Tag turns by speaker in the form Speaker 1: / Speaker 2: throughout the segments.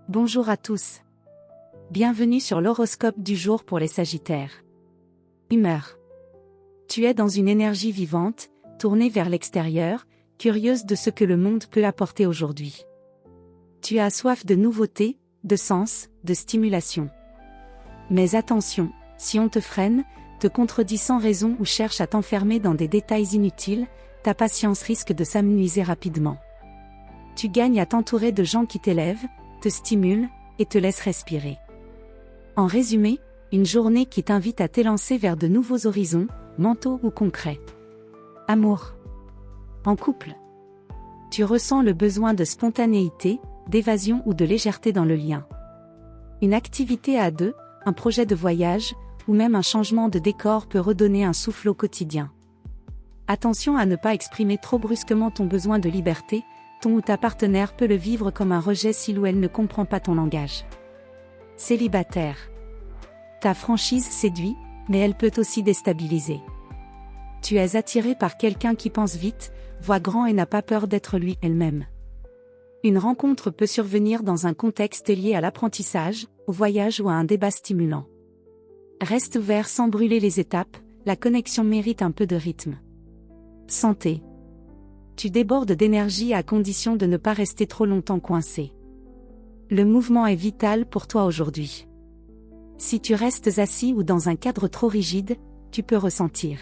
Speaker 1: Bonjour à tous. Bienvenue sur l'horoscope du jour pour les Sagittaires. Humeur. Tu es dans une énergie vivante, tournée vers l'extérieur, curieuse de ce que le monde peut apporter aujourd'hui. Tu as soif de nouveautés, de sens, de stimulation. Mais attention, si on te freine, te contredit sans raison ou cherche à t'enfermer dans des détails inutiles, ta patience risque de s'amenuiser rapidement. Tu gagnes à t'entourer de gens qui t'élèvent, te stimulent, et te laissent respirer. En résumé, une journée qui t'invite à t'élancer vers de nouveaux horizons, mentaux ou concrets. Amour. En couple. Tu ressens le besoin de spontanéité, d'évasion ou de légèreté dans le lien. Une activité à deux, un projet de voyage, ou même un changement de décor peut redonner un souffle au quotidien. Attention à ne pas exprimer trop brusquement ton besoin de liberté, ton ou ta partenaire peut le vivre comme un rejet s'il ou elle ne comprend pas ton langage. Célibataire. Ta franchise séduit, mais elle peut aussi déstabiliser. Tu es attiré par quelqu'un qui pense vite, voit grand et n'a pas peur d'être lui-elle-même. Une rencontre peut survenir dans un contexte lié à l'apprentissage, au voyage ou à un débat stimulant. Reste ouvert sans brûler les étapes, la connexion mérite un peu de rythme. Santé. Tu débordes d'énergie à condition de ne pas rester trop longtemps coincé. Le mouvement est vital pour toi aujourd'hui. Si tu restes assis ou dans un cadre trop rigide, tu peux ressentir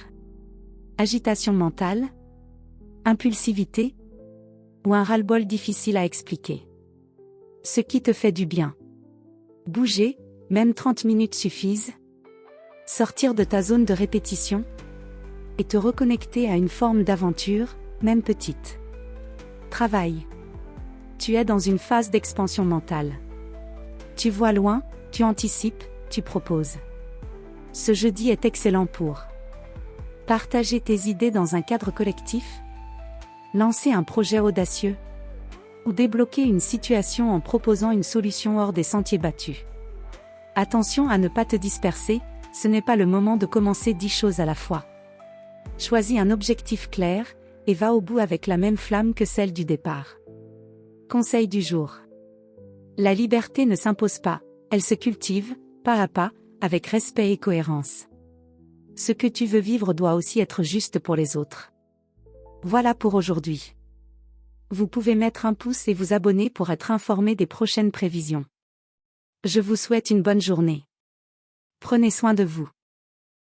Speaker 1: agitation mentale, impulsivité, ou un ras-le-bol difficile à expliquer. Ce qui te fait du bien. Bouger, même 30 minutes suffisent. Sortir de ta zone de répétition. Et te reconnecter à une forme d'aventure, même petite. Travail. Tu es dans une phase d'expansion mentale. Tu vois loin, tu anticipes, tu proposes. Ce jeudi est excellent pour partager tes idées dans un cadre collectif, lancer un projet audacieux, ou débloquer une situation en proposant une solution hors des sentiers battus. Attention à ne pas te disperser, ce n'est pas le moment de commencer 10 choses à la fois. Choisis un objectif clair, et va au bout avec la même flamme que celle du départ. Conseil du jour. La liberté ne s'impose pas, elle se cultive, pas à pas, avec respect et cohérence. Ce que tu veux vivre doit aussi être juste pour les autres. Voilà pour aujourd'hui. Vous pouvez mettre un pouce et vous abonner pour être informé des prochaines prévisions. Je vous souhaite une bonne journée. Prenez soin de vous.